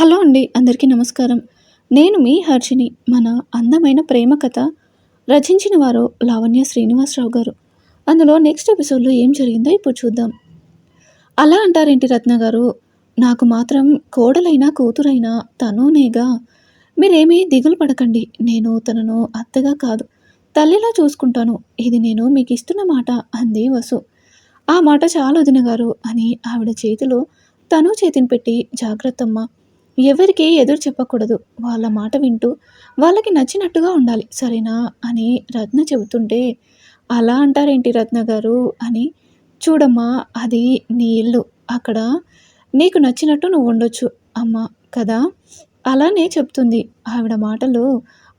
Hello అండి. అందరికీ నమస్కారం. నేను మీ హర్షిని. మన అందమైన ప్రేమ కథ రచించిన వారు లావణ్య శ్రీనివాసరావు గారు. అందులో నెక్స్ట్ ఎపిసోడ్‌లో ఏం జరిగిందో ఇప్పుడు చూద్దాం. అలా అంటారేంటి రత్న గారు? నాకు మాత్రం కోడలైనా, కూతురైనా తనూనేగా. మీరేమీ దిగులు పడకండి. నేను తనను అత్తగా కాదు, తల్లిలా చూసుకుంటాను. ఇది నేను మీకిస్తున్న మాట అంది వసు. ఆ మాట చాలు వదిన గారు అని ఆవిడ చేతిలో తను చేతిని పెట్టి జాగ్రత్తమ్మా. ఎవరికీ ఎదురు చెప్పకూడదు. వాళ్ళ మాట వింటూ వాళ్ళకి నచ్చినట్టుగా ఉండాలి. సరేనా? అని రత్న చెబుతుంటే, అలా అంటారేంటి రత్న గారు అని, చూడమ్మా అది నీ ఇల్లు. అక్కడ నీకు నచ్చినట్టు నువ్వు ఉండొచ్చు అమ్మా కదా! అలానే చెప్తుంది. ఆవిడ మాటలు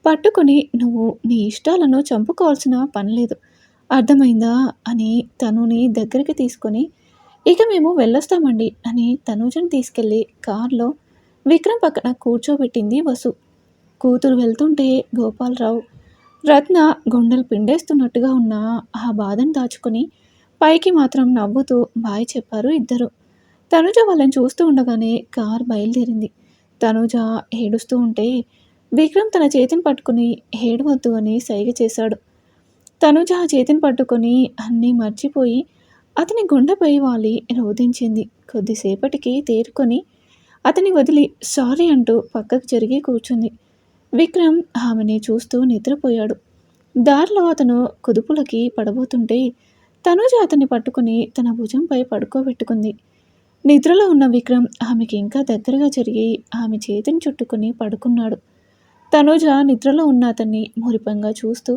పట్టుకొని నువ్వు నీ ఇష్టాలను చంపుకోవాల్సిన పని లేదు. అర్థమైందా? అని తనుని దగ్గరికి తీసుకొని, ఇక మేము వెళ్ళొస్తామండి అని తనూజని తీసుకెళ్ళి కార్‌లో విక్రమ్ పక్కన కూర్చోబెట్టింది వసు. కూతురు వెళ్తుంటే గోపాలరావు, రత్న గుండెలు పిండేస్తున్నట్టుగా ఉన్న ఆ బాధను దాచుకొని పైకి మాత్రం నవ్వుతూ బాయ్ చెప్పారు ఇద్దరు. తనుజ వాళ్ళని చూస్తూ ఉండగానే కార్ బయలుదేరింది. తనుజ ఏడుస్తూ ఉంటే విక్రమ్ తన చేతిని పట్టుకుని ఏడవద్దు అని సైగ చేశాడు. తనుజ ఆ చేతిని పట్టుకొని అన్నీ మర్చిపోయి అతని గుండెపై వాలి రోదించింది. కొద్దిసేపటికి తేరుకొని అతని వదిలి సారీ అంటూ పక్కకు జరిగి కూర్చుంది. విక్రమ్ ఆమెని చూస్తూ నిద్రపోయాడు. దారిలో అతను కుదుపులకి పడబోతుంటే తనూజ అతన్ని పట్టుకుని తన భుజంపై పడుకోబెట్టుకుంది. నిద్రలో ఉన్న విక్రమ్ ఆమెకి ఇంకా దగ్గరగా జరిగి ఆమె చేతిని చుట్టుకుని పడుకున్నాడు. తనూజ నిద్రలో ఉన్న అతన్ని మురిపంగా చూస్తూ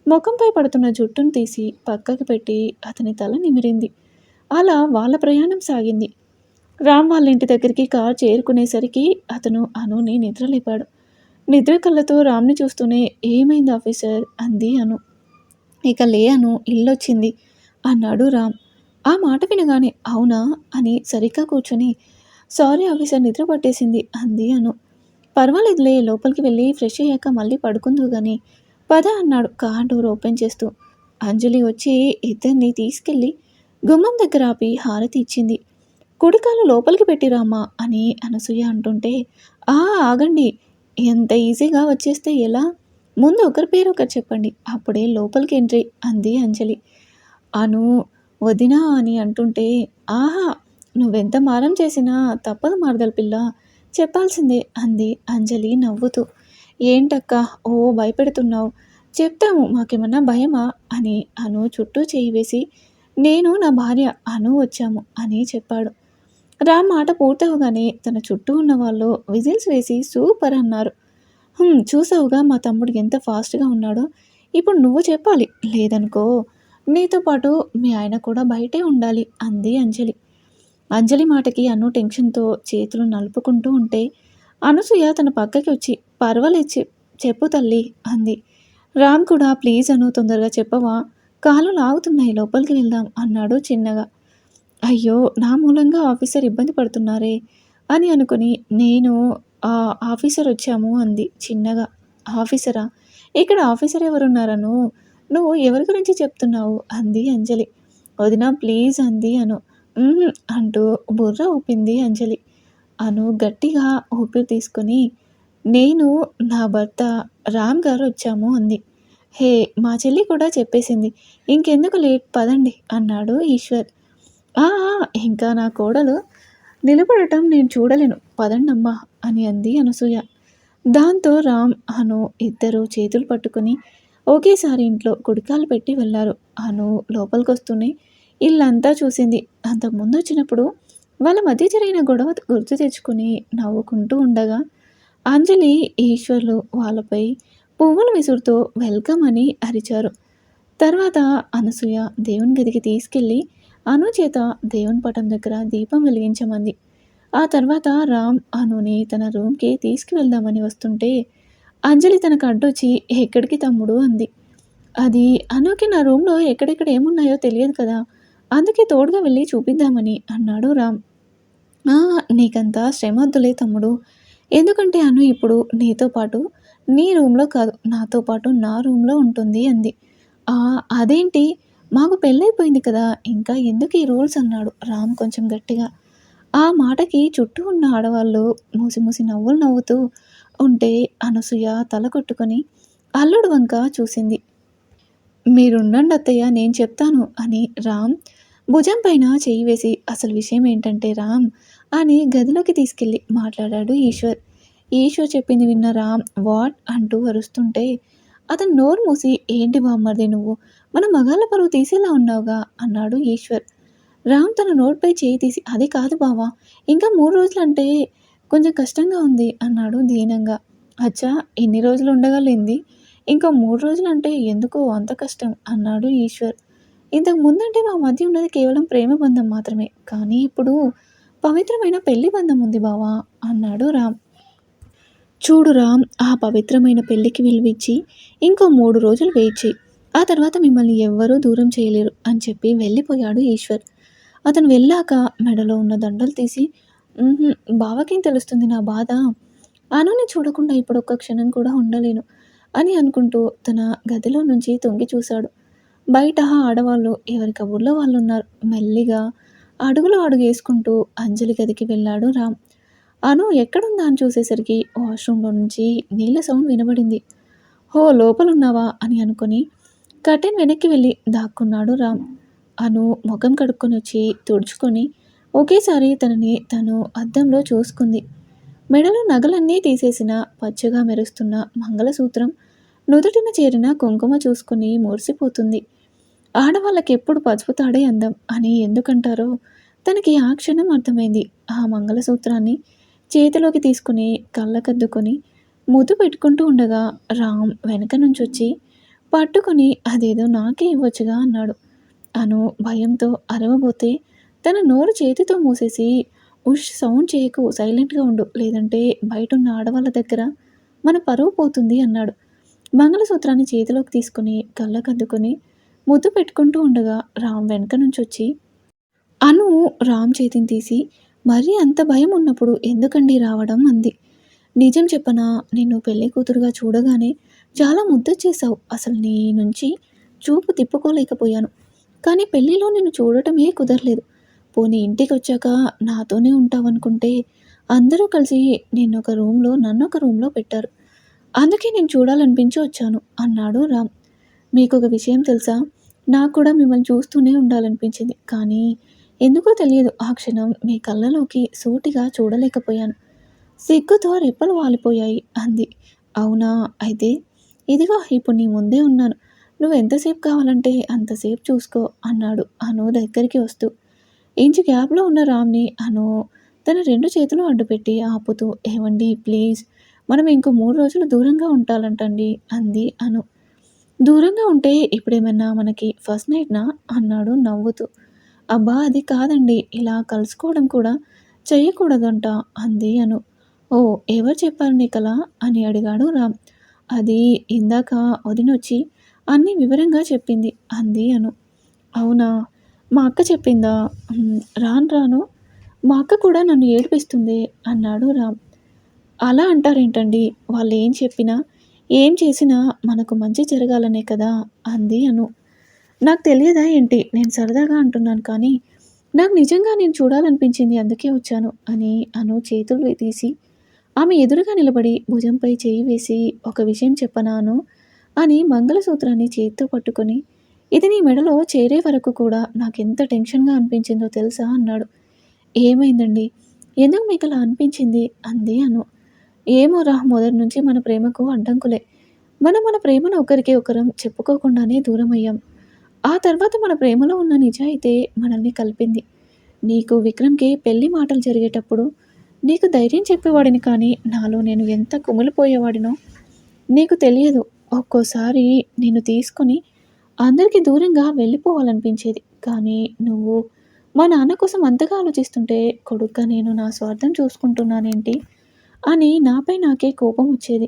ముఖంపై పడుతున్న జుట్టును తీసి పక్కకి పెట్టి అతని తల నిమిరింది. అలా వాళ్ళ ప్రయాణం సాగింది. రామ్ వాళ్ళ ఇంటి దగ్గరికి కార్ చేరుకునేసరికి అతను అనుని నిద్రలేపాడు. నిద్ర కళ్ళతో రామ్ని చూస్తూనే, ఏమైంది ఆఫీసర్ అంది అను. ఇక లే అను, ఇల్లొచ్చింది అన్నాడు రామ్. ఆ మాట వినగానే అవునా అని సరిగ్గా కూర్చొని, సారీ ఆఫీసర్ నిద్ర పట్టేసింది అంది అను. పర్వాలేదులే, లోపలికి వెళ్ళి ఫ్రెష్ అయ్యాక మళ్ళీ పడుకుందువు గాని పద అన్నాడు కార్ డోర్ ఓపెన్ చేస్తూ. అంజలి వచ్చి ఇద్దరిని తీసుకెళ్ళి గుమ్మం దగ్గర ఆపి హారతి ఇచ్చింది. కుడికాలు లోపలికి పెట్టిరామ్మా అని అనసూయ అంటుంటే, ఆ ఆగండి, ఎంత ఈజీగా వచ్చేస్తే ఎలా? ముందు ఒకరి పేరు ఒకరు చెప్పండి, అప్పుడే లోపలికి ఎంట్రీ అంది అంజలి. అను వదినా అని అంటుంటే, ఆహా, నువ్వెంత మారం చేసినా తప్పదు మరదల పిల్ల, చెప్పాల్సిందే అంది అంజలి నవ్వుతూ. ఏంటక్క ఓ భయపెడుతున్నావు? చెప్తాము, మాకేమన్నా భయమా అని అను చుట్టూ చేయి వేసి, నేను నా భార్య అను వచ్చాము అని చెప్పాడు. రామ్ మాట పూర్తవగానే తన చుట్టూ ఉన్న వాళ్ళు విజిల్స్ వేసి సూపర్ అన్నారు. చూసావుగా మా తమ్ముడు ఎంత ఫాస్ట్గా ఉన్నాడో. ఇప్పుడు నువ్వు చెప్పాలి, లేదనుకో నీతో పాటు మీ ఆయన కూడా బయటే ఉండాలి అంది అంజలి. అంజలి మాటకి అను టెన్షన్తో చేతులు నలుపుకుంటూ ఉంటే అనసూయ తన పక్కకి వచ్చి, పర్వాలేదు చెప్పు తల్లి అంది. రామ్ కూడా ప్లీజ్ అను, తొందరగా చెప్పవా, కాళ్ళు లాగుతున్నాయి, లోపలికి వెళ్దాం అన్నాడు చిన్నగా. అయ్యో, నా మూలంగా ఆఫీసర్ ఇబ్బంది పడుతున్నారే అని అనుకుని, నేను ఆఫీసర్ వచ్చాము అంది చిన్నగా. ఆఫీసరా? ఇక్కడ ఆఫీసర్ ఎవరున్నారను? నువ్వు ఎవరి గురించి చెప్తున్నావు అంది అంజలి. వదినా ప్లీజ్ అంది అను. అంటూ బుర్ర ఊపింది అంజలి. అను గట్టిగా ఊపిరి తీసుకొని, నేను నా భర్త రామ్ గారు వచ్చాము అంది. హే, మా చెల్లి కూడా చెప్పేసింది, ఇంకెందుకు లేట్ పదండి అన్నాడు ఈశ్వర్. ఆ! ఇంకా నా కోడలు నిలబడటం నేను చూడలేను, పదండమ్మా అని అంది అనసూయ. దాంతో రామ్, అను ఇద్దరూ చేతులు పట్టుకుని ఒకేసారి ఇంట్లో కుడికాలు పెట్టి వెళ్ళారు. అను లోపలికొస్తూనే ఇల్లంతా చూసింది. అంతకుముందు వచ్చినప్పుడు వాళ్ళ మధ్య జరిగిన గొడవ గుర్తు తెచ్చుకుని నవ్వుకుంటూ ఉండగా అంజలి, ఈశ్వర్లు వాళ్ళపై పువ్వులు విసురుతూ వెల్కమ్ అని అరిచారు. తర్వాత అనసూయ దేవుని గదికి తీసుకెళ్ళి అను చేత దేవుని పటం దగ్గర దీపం వెలిగించమంది. ఆ తర్వాత రామ్ అనుని తన రూమ్కి తీసుకువెళ్దామని వస్తుంటే అంజలి తనకు అడ్డొచ్చి, ఎక్కడికి తమ్ముడు అంది. అది అనుకి నా రూమ్లో ఎక్కడెక్కడ ఏమున్నాయో తెలియదు కదా, అందుకే తోడుగా వెళ్ళి చూపిద్దామని అన్నాడు రామ్. ఆ, నీకంతా శ్రమ వద్దులే తమ్ముడు, ఎందుకంటే అను ఇప్పుడు నీతో పాటు నీ రూమ్లో కాదు, నాతో పాటు నా రూమ్లో ఉంటుంది అంది. ఆ, అదేంటి, మాకు పెళ్ళైపోయింది కదా, ఇంకా ఎందుకు ఈ రూల్స్ అన్నాడు రామ్ కొంచెం గట్టిగా. ఆ మాటకి చుట్టూ ఉన్న ఆడవాళ్ళు మూసి మూసి నవ్వులు నవ్వుతూ ఉంటే అనసూయ తల కొట్టుకొని అల్లుడు వంక చూసింది. "మీరుండండి అత్తయ్య, నేను చెప్తాను" అని రామ్ భుజం పైన చెయ్యి వేసి, "అసలు విషయం ఏంటంటే రామ్" అని గదిలోకి తీసుకెళ్ళి మాట్లాడాడు ఈశ్వర్. ఈశ్వర్ చెప్పింది విన్న రామ్ వాట్ అంటూ అరుస్తుంటే, అతను నోరు మూసి, "ఏంటి బామ్మర్ది నువ్వు? మన మగాళ్ళ పరువు తీసేలా ఉన్నావుగా" అన్నాడు ఈశ్వర్. రామ్ తన నోట్‌పై చేయి తీసి, "అది కాదు బావ, ఇంకా 3 రోజులంటే కొంచెం కష్టంగా ఉంది" అన్నాడు దీనంగా. "అచ్చా! ఇన్ని రోజులు ఉండగలిగింది. ఇంకా 3 రోజులంటే ఎందుకో అంత కష్టం" అన్నాడు ఈశ్వర్. "ఇంతకు ముందంటే మా మధ్య ఉన్నది కేవలం ప్రేమ బంధం మాత్రమే. కానీ ఇప్పుడు పవిత్రమైన పెళ్లి బంధం ఉంది బావ" అన్నాడు రామ్. "చూడు రామ్, ఆ పవిత్రమైన పెళ్ళికి విలువిచ్చి ఇంకో 3 రోజులు వెయిట్ చెయి. ఆ తర్వాత మిమ్మల్ని ఎవ్వరూ దూరం చేయలేరు" అని చెప్పి వెళ్ళిపోయాడు ఈశ్వర్. అతను వెళ్ళాక మెడలో ఉన్న దండలు తీసి, "హుహు, బావకేం తెలుస్తుంది నా బాధ? అనుని చూడకుండా ఇప్పుడొక్క క్షణం కూడా ఉండలేను" అని అనుకుంటూ తన గదిలో నుంచి తొంగి చూశాడు. బయట ఆడవాళ్ళు ఎవరి కబుర్లో వాళ్ళున్నారు. మెల్లిగా అడుగులో అడుగేసుకుంటూ అంజలి గదికి వెళ్ళాడు రామ్. అను ఎక్కడుందా అని చూసేసరికి వాష్‌రూమ్‌లో నుంచి నీళ్ల సౌండ్ వినబడింది. "హో! లోపలున్నావా" అని అనుకుని కర్టెన్ వెనక్కి వెళ్లి దాక్కున్నాడు రామ్. అను మొఖం కడుక్కొనొచ్చి తుడుచుకొని ఒకేసారి తనని తను అద్దంలో చూసుకుంది. మెడలో నగలన్నీ తీసేసిన పచ్చగా మెరుస్తున్న మంగళసూత్రం, నుదుటిన చేరిన కుంకుమ చూసుకుని మురిసిపోతుంది. ఆడవాళ్ళకెప్పుడు పసుపు తాడే అందం అని ఎందుకంటారో తనకి ఆ క్షణం అర్థమైంది. ఆ మంగళసూత్రాన్ని చేతిలోకి తీసుకుని కళ్ళకద్దుకొని ముద్దు పెట్టుకుంటూ ఉండగా రామ్ వెనక నుంచొచ్చి పట్టుకొని, "అదేదో నాకే ఇవ్వొచ్చుగా" అన్నాడు. అను భయంతో అరవబోతే తన నోరు చేతితో మూసేసి, "ఉష్ సౌండ్ చేయకు, సైలెంట్‌గా ఉండు, లేదంటే బయటున్న ఆడవాళ్ళ దగ్గర మన పరువు పోతుంది" అన్నాడు. మంగళసూత్రాన్ని చేతిలోకి తీసుకొని కళ్ళకద్దుకొని ముద్దు పెట్టుకుంటూ ఉండగా రామ్ వెనక నుంచొచ్చి అను రామ్ చేతిని తీసి, "మరీ అంత భయం ఉన్నప్పుడు ఎందుకండీ రావడం" అంది. "నిజం చెప్పనా, నిన్ను పెళ్లి కూతురుగా చూడగానే చాలా ముద్దొచ్చేశావు. అసలు నీ నుంచి చూపు తిప్పుకోలేకపోయాను. కానీ పెళ్లిలో నిన్ను చూడటమే కుదరలేదు. పోనీ ఇంటికొచ్చాక నాతోనే ఉంటావనుకుంటే అందరూ కలిసి నిన్నొక రూమ్‌లో నన్నొక రూమ్‌లో పెట్టారు. అందుకే నేను చూడాలనిపించి వచ్చాను" అన్నాడు రామ్. "మీకొక విషయం తెలుసా? నాకు కూడా మిమ్మల్ని చూస్తూనే ఉండాలనిపించింది. కానీ ఎందుకో తెలియదు, ఆ క్షణం మీ కళ్ళలోకి సూటిగా చూడలేకపోయాను. సిగ్గుతో రెప్పలు వాలిపోయాయి" అంది. "అవునా? అయితే ఇదిగో ఇప్పుడు నీ ముందే ఉన్నాను. నువ్వెంతసేపు కావాలంటే అంతసేపు చూసుకో" అన్నాడు అను దగ్గరికి వస్తూ. ఇంచు గ్యాప్‌లో ఉన్న రామ్‌ని అను తన 2 చేతులు అడ్డుపెట్టి ఆపుతూ, "ఏవండీ ప్లీజ్, మనం ఇంకో 3 రోజులు దూరంగా ఉండాలంటండి" అంది అను. "దూరంగా ఉంటే ఇప్పుడేమన్నా మనకి ఫస్ట్ నైట్‌నా?" అన్నాడు నవ్వుతూ. "అబ్బా! అది కాదండి. ఇలా కలుసుకోవడం కూడా చెయ్యకూడదంట" అంది అను. "ఓహ్! ఎవరు చెప్పారు నీకలా?" అని అడిగాడు రామ్. "అది ఇందాక వదినొచ్చి అన్నీ వివరంగా చెప్పింది" అంది అను. "అవునా? మా అక్క చెప్పిందా? రాను రాను మా అక్క కూడా నన్ను ఏడిపిస్తుందే" అన్నాడు రామ్. "అలా అంటారేంటండి? వాళ్ళేం చెప్పినా, ఏం చేసినా మనకు మంచి జరగాలనే కదా" అంది అను. "నాకు తెలియదా ఏంటి? నేను సరదాగా అంటున్నాను కానీ, నాకు నిజంగా నిన్ను చూడాలనిపించింది అందుకే వచ్చాను" అని అను చేతులు తీసి ఆమె ఎదురుగా నిలబడి భుజంపై చెయ్యి వేసి, "ఒక విషయం చెప్పనా అను" అని మంగళసూత్రాన్ని చేత్తో పట్టుకొని, "ఇది నీ మెడలో చేరే వరకు కూడా నాకెంత టెన్షన్‌గా అనిపించిందో తెలుసా" అన్నాడు. "ఏమైందండి? ఎందుకు మీకలా అనిపించింది?" అంది అను. "ఏమోరా, మొదటి నుంచి మన ప్రేమకు అడ్డంకులే. మనం మన ప్రేమను ఒకరికి ఒకరం చెప్పుకోకుండానే దూరమయ్యాం. ఆ తర్వాత మన ప్రేమలో ఉన్న నిజాయితే మనల్ని కలిపింది. నీకు విక్రమ్‌కి పెళ్లి మాటలు జరిగేటప్పుడు నీకు ధైర్యం చెప్పేవాడిని, కానీ నాలో నేను ఎంత కుమిలిపోయేవాడినో నీకు తెలియదు. ఒక్కోసారి నిన్ను తీసుకొని అందరికి దూరంగా వెళ్ళిపోవాలనిపించేది. కానీ నువ్వు మా నాన్న కోసం అంతగా ఆలోచిస్తుంటే కొడుగ్గా నేను నా స్వార్థం చూసుకుంటున్నానేంటి అని నాపై నాకే కోపం వచ్చేది.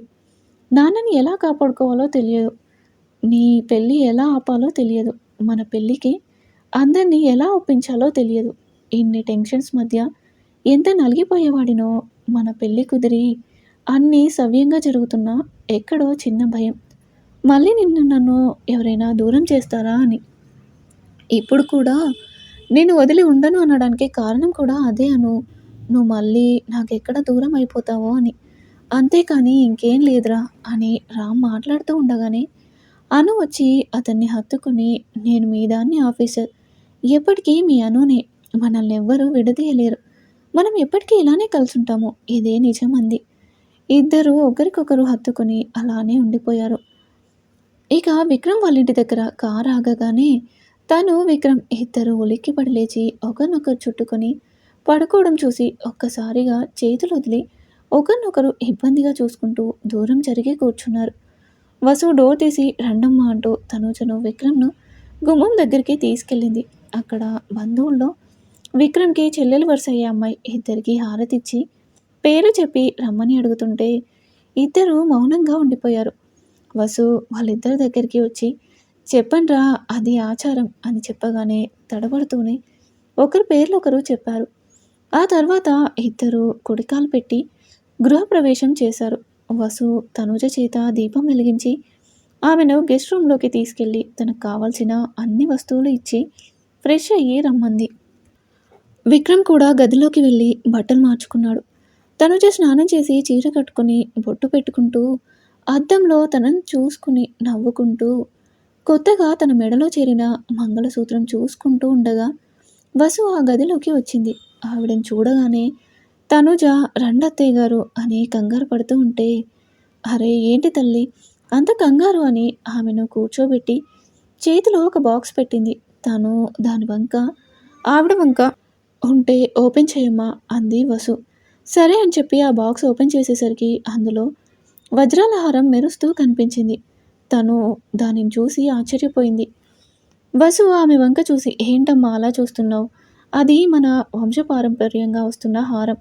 నాన్నని ఎలా కాపాడుకోవాలో తెలియదు. నీ పెళ్లి ఎలా ఆపాలో తెలియదు. మన పెళ్ళికి అందరిని ఎలా ఒప్పించాలో తెలియదు. ఇన్ని టెన్షన్స్ మధ్య ఎంత నలిగిపోయేవాడినో. మన పెళ్లి కుదిరి అన్నీ సవ్యంగా జరుగుతున్నా ఎక్కడో చిన్న భయం. మళ్ళీ నన్ను ఎవరైనా దూరం చేస్తారా అని. ఇప్పుడు కూడా నిన్ను వదిలి ఉండను అనడానికి కారణం కూడా అదే అను" నువ్వు మళ్ళీ నాకెక్కడ దూరం అయిపోతావో అని. అంతేకానీ ఇంకేం లేదురా అని రామ్ మాట్లాడుతూ ఉండగానే అను వచ్చి అతన్ని హత్తుకుని, నేను మీ దాన్ని ఆఫీసర్. ఎప్పటికీ మీ అనునే. మనల్నెవ్వరూ విడదీయలేరు. మనం ఎప్పటికీ ఇలానే కలిసుంటాము. ఇదే నిజం అంది. ఇద్దరూ ఒకరికొకరు హత్తుకుని అలానే ఉండిపోయారు. ఇక విక్రమ్ వాళ్ళింటి దగ్గర కారు ఆగగానే తను, విక్రమ్ ఇద్దరూ ఉలిక్కిపడి లేచి ఒకరినొకరు చుట్టుకొని పడుకోవడం చూసి ఒక్కసారిగా చేతులొదిలి ఒకరినొకరు ఇబ్బందిగా చూసుకుంటూ దూరం జరిగి కూర్చున్నారు. వసు డోర్ తీసి రండమ్మా అంటూ తనూజను, విక్రమ్‌ను గుమ్మం దగ్గరికి తీసుకెళ్ళింది. అక్కడ బంధువుల్లో విక్రమ్‌కి చెల్లెలు వరుస అయ్యే అమ్మాయి ఇద్దరికీ హారతిచ్చి పేర్లు చెప్పి రమ్మని అడుగుతుంటే ఇద్దరూ మౌనంగా ఉండిపోయారు. వసు వాళ్ళిద్దరి దగ్గరికి వచ్చి చెప్పండ్రా అది ఆచారం అని చెప్పగానే తడబడుతూనే ఒకరి పేర్లొకరు చెప్పారు. ఆ తర్వాత ఇద్దరూ కుడికాలు పెట్టి గృహప్రవేశం చేశారు. వసు తనుజ చేత దీపం వెలిగించి ఆమెను గెస్ట్ రూమ్‌లోకి తీసుకెళ్ళి తనకు కావాల్సిన అన్ని వస్తువులు ఇచ్చి ఫ్రెష్ అయ్యి రమ్మంది. విక్రమ్ కూడా గదిలోకి వెళ్ళి బట్టలు మార్చుకున్నాడు. తనుజ స్నానం చేసి చీర కట్టుకొని బొట్టు పెట్టుకుంటూ అద్దంలో తనను చూసుకుని నవ్వుకుంటూ కొత్తగా తన మెడలో చేరిన మంగళసూత్రం చూసుకుంటూ ఉండగా వసు ఆ గదిలోకి వచ్చింది. ఆవిడని చూడగానే తనుజ రండత్తయ్య గారు అని కంగారు పడుతూ ఉంటే, అరే ఏంటి తల్లి అంత కంగారు అని ఆమెను కూర్చోబెట్టి చేతిలో ఒక బాక్స్ పెట్టింది. తను దాని వంక ఆవిడ వంక ఉంటే ఓపెన్ చేయమ్మా అంది వసు. సరే అని చెప్పి ఆ బాక్స్ ఓపెన్ చేసేసరికి అందులో వజ్రాల హారం మెరుస్తూ కనిపించింది. తను దానిని చూసి ఆశ్చర్యపోయింది. వసు ఆమె వంక చూసి ఏంటమ్మా అలా చూస్తున్నావు? అది మన వంశపారంపర్యంగా వస్తున్న హారం.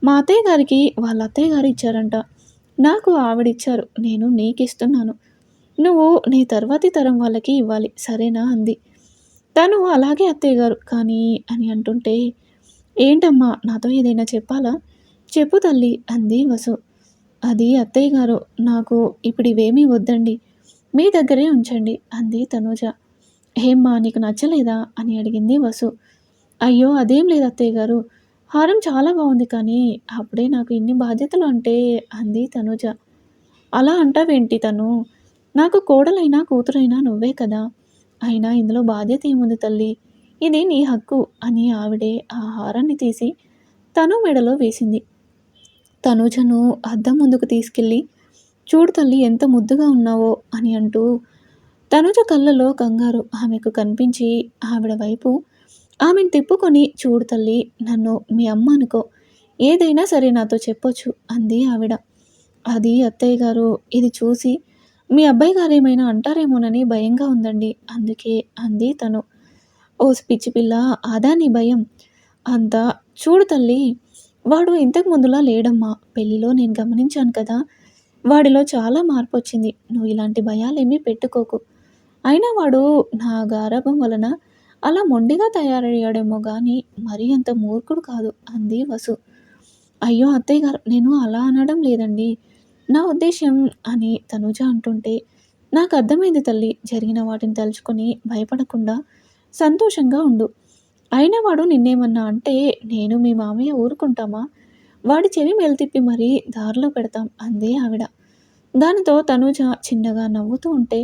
మా అత్తయ్య గారికి వాళ్ళ అత్తయ్య గారు ఇచ్చారంట. నాకు ఆవిడిచ్చారు. నేను నీకిస్తున్నాను. నువ్వు నీ తర్వాతి తరం వాళ్ళకి ఇవ్వాలి. సరేనా అంది. తను అలాగే అత్తయ్య గారు కానీ అని అంటుంటే ఏంటమ్మా నాతో ఏదైనా చెప్పాలా? చెప్పు తల్లి అంది వసు. అది అత్తయ్య గారు నాకు ఇప్పుడివేమీ వద్దండి. మీ దగ్గరే ఉంచండి అంది తనూజ. ఏమ్మా నీకు నచ్చలేదా అని అడిగింది వసు. అయ్యో అదేం లేదు అత్తయ్య గారు. హారం చాలా బాగుంది కానీ అప్పుడే నాకు ఇన్ని బాధ్యతలు అంటే అంది తనూజ. అలా అంటావేంటి తను? నాకు కోడలైనా కూతురైనా నువ్వే కదా! అయినా ఇందులో బాధ్యత ఏముంది తల్లి? ఇది నీ హక్కు అని ఆవిడే ఆ హారాన్ని తీసి తను మెడలో వేసింది. తనూజను అద్దం ముందుకు తీసుకెళ్ళి చూడు తల్లి ఎంత ముద్దుగా ఉన్నావో అని అంటూ తనుజ కళ్ళలో కంగారు ఆమెకు కనిపించి ఆవిడ వైపు ఆమెను తిప్పుకొని చూడు తల్లి నన్ను మీ అమ్మ అనుకో. ఏదైనా సరే నాతో చెప్పొచ్చు అంది ఆవిడ. అది అత్తయ్య గారు ఇది చూసి మీ అబ్బాయి గారేమైనా అంటారేమోనని భయంగా ఉందండి. అందుకే అంది తను. ఓసి పిచ్చి పిల్ల అదా నీ భయం? అంతా చూడు తల్లి వాడు ఇంతకు ముందులా లేడమ్మా. పెళ్లిలో నేను గమనించాను కదా! వాడిలో చాలా మార్పొచ్చింది. నువ్వు ఇలాంటి భయాలేమీ పెట్టుకోకు. అయినా వాడు నా గారాబం వలన అలా మొండిగా తయారయ్యాడేమో గానీ మరీ అంత మూర్ఖుడు కాదు అంది వసు. అయ్యో అత్తయ్య గారు నేను అలా అనడం లేదండి. నా ఉద్దేశ్యం అని తనుజ అంటుంటే నాకు అర్థమైంది తల్లి. జరిగిన వాటిని తలుచుకొని భయపడకుండా సంతోషంగా ఉండు. అయినా వాడు నిన్నేమన్నా అంటే నేను మీ మామయ్య ఊరుకుంటామా? వాడి చెవి మెలితిప్పి మరీ దారిలో పెడతాం అంది ఆవిడ. దానితో తనూజ చిన్నగా నవ్వుతూ ఉంటే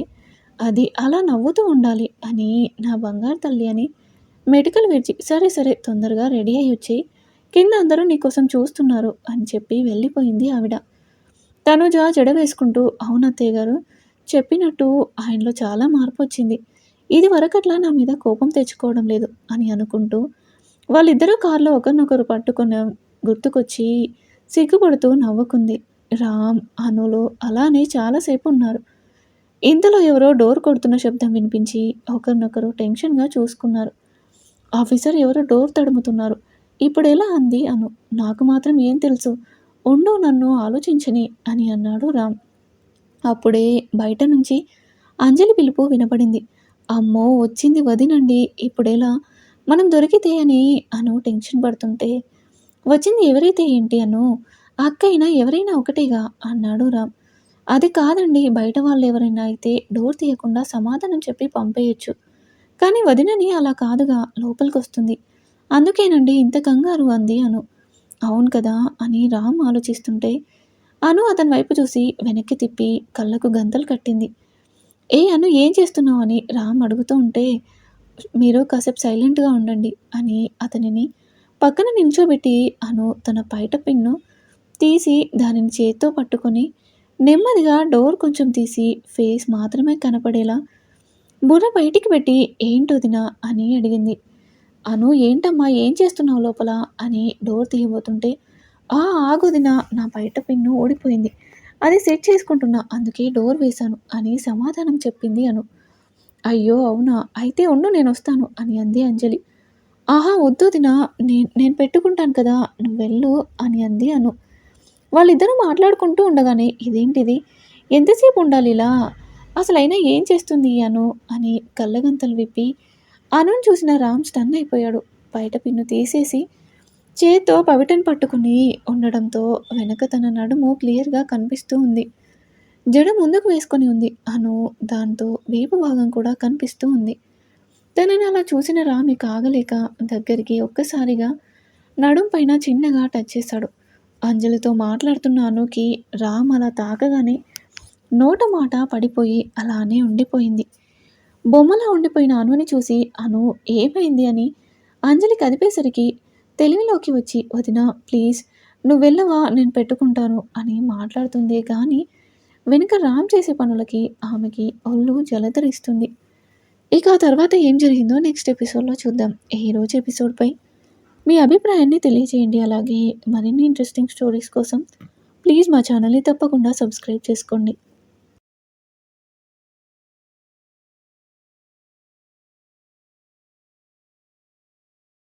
అది అలా నవ్వుతూ ఉండాలి అని నా బంగారు తల్లి అని మెటికలు విరిచి సరే సరే తొందరగా రెడీ అయ్యొచ్చి కింద అందరూ నీకోసం చూస్తున్నారు అని చెప్పి వెళ్ళిపోయింది ఆవిడ. తనుజ జడ వేసుకుంటూ అవునత్తయ్య గారు చెప్పినట్టు ఆయనలో చాలా మార్పు వచ్చింది. ఇది వరకట్లా నా మీద కోపం తెచ్చుకోవడం లేదు అని అనుకుంటూ వాళ్ళిద్దరూ కారులో ఒకరినొకరు పట్టుకున్న గుర్తుకొచ్చి సిగ్గుపడుతూ నవ్వుకుంది. రామ్, అనులు అలానే చాలాసేపు ఉన్నారు. ఇంతలో ఎవరో డోర్ కొడుతున్న శబ్దం వినిపించి ఒకరినొకరు టెన్షన్‌గా చూసుకున్నారు. ఆఫీసర్ ఎవరో డోర్ తడుముతున్నారు. ఇప్పుడెలా అంది అను. నాకు మాత్రం ఏం తెలుసు. ఉండు నన్ను ఆలోచించని అని అన్నాడు రామ్. అప్పుడే బయట నుంచి అంజలి పిలుపు వినపడింది. అమ్మో వచ్చింది వదినండి ఇప్పుడెలా? మనం దొరికితే అని అను టెన్షన్ పడుతుంటే వచ్చింది ఎవరైతే ఏంటి అను అక్క అయినా ఎవరైనా ఒకటేగా అన్నాడు రామ్. అది కాదండి బయట వాళ్ళెవరైనా అయితే డోర్ తీయకుండా సమాధానం చెప్పి పంపేయొచ్చు. కానీ వదినని అలా కాదుగా లోపలికొస్తుంది. అందుకేనండి ఇంత కంగారు అంది అను. అవును కదా అని రామ్ ఆలోచిస్తుంటే అను అతని వైపు చూసి వెనక్కి తిప్పి కళ్ళకు గంతలు కట్టింది. ఏ అను ఏం చేస్తున్నావు అని రామ్ అడుగుతూ ఉంటే మీరు కాసేపు సైలెంట్గా ఉండండి అని అతనిని పక్కన నిల్చోబెట్టి అను తన పైట పిన్ను తీసి దానిని చేత్తో పట్టుకొని నెమ్మదిగా డోర్ కొంచెం తీసి ఫేస్ మాత్రమే కనపడేలా బుర్ర బయటికి పెట్టి ఏంటొదినా అని అడిగింది. అను ఏంటమ్మా ఏం చేస్తున్నావు లోపల అని డోర్ తీయబోతుంటే ఆ ఆగొదినా నా బయట పిన్ను ఊడిపోయింది. అది సెట్ చేసుకుంటున్నా అందుకే డోర్ వేశాను అని సమాధానం చెప్పింది అను. అయ్యో అవునా అయితే ఉండు నేనొస్తాను అని అంది అంజలి. ఆహా వద్దొదినా నేను పెట్టుకుంటాను కదా నువ్వెళ్ళు అని అంది అను. వాళ్ళిద్దరూ మాట్లాడుకుంటూ ఉండగానే ఇదేంటిది ఎంతసేపు ఉండాలి ఇలా అసలైనా ఏం చేస్తుంది ఈ అను అని కళ్ళగంతలు విప్పి అనుని చూసిన రామ్ స్టన్ అయిపోయాడు. బయట పిన్ను తీసేసి చేత్తో పవిటను పట్టుకుని ఉండడంతో వెనక తన నడుము క్లియర్‌గా కనిపిస్తూ ఉంది. జడ ముందుకు వేసుకొని ఉంది అను. దాంతో వీపు భాగం కూడా కనిపిస్తూ ఉంది. తనని అలా చూసిన రామ్ ఇక ఆగలేక దగ్గరికి ఒక్కసారిగా నడుం పైన చిన్నగా టచ్ చేశాడు. అంజలితో మాట్లాడుతున్న అనుకి రామ్ అలా తాకగానే నోట మాట పడిపోయి అలానే ఉండిపోయింది. బొమ్మలా ఉండిపోయిన అనుని చూసి అను ఏమైంది అని అంజలి కదిపేసరికి తెలివిలోకి వచ్చి వదినా ప్లీజ్ నువ్వెళ్ళవా నేను పెట్టుకుంటాను అని మాట్లాడుతుందే కానీ వెనుక రామ్ చేసే పనులకి ఆమెకి ఒళ్ళు జలధరిస్తుంది. ఇక ఆ తర్వాత ఏం జరిగిందో నెక్స్ట్ ఎపిసోడ్లో చూద్దాం. ఈరోజు ఎపిసోడ్పై మీ అభిప్రాయాన్ని తెలియజేయండి. అలాగే మరిన్ని ఇంట్రెస్టింగ్ స్టోరీస్ కోసం ప్లీజ్ మా ఛానల్ని తప్పకుండా సబ్స్క్రైబ్ చేసుకోండి.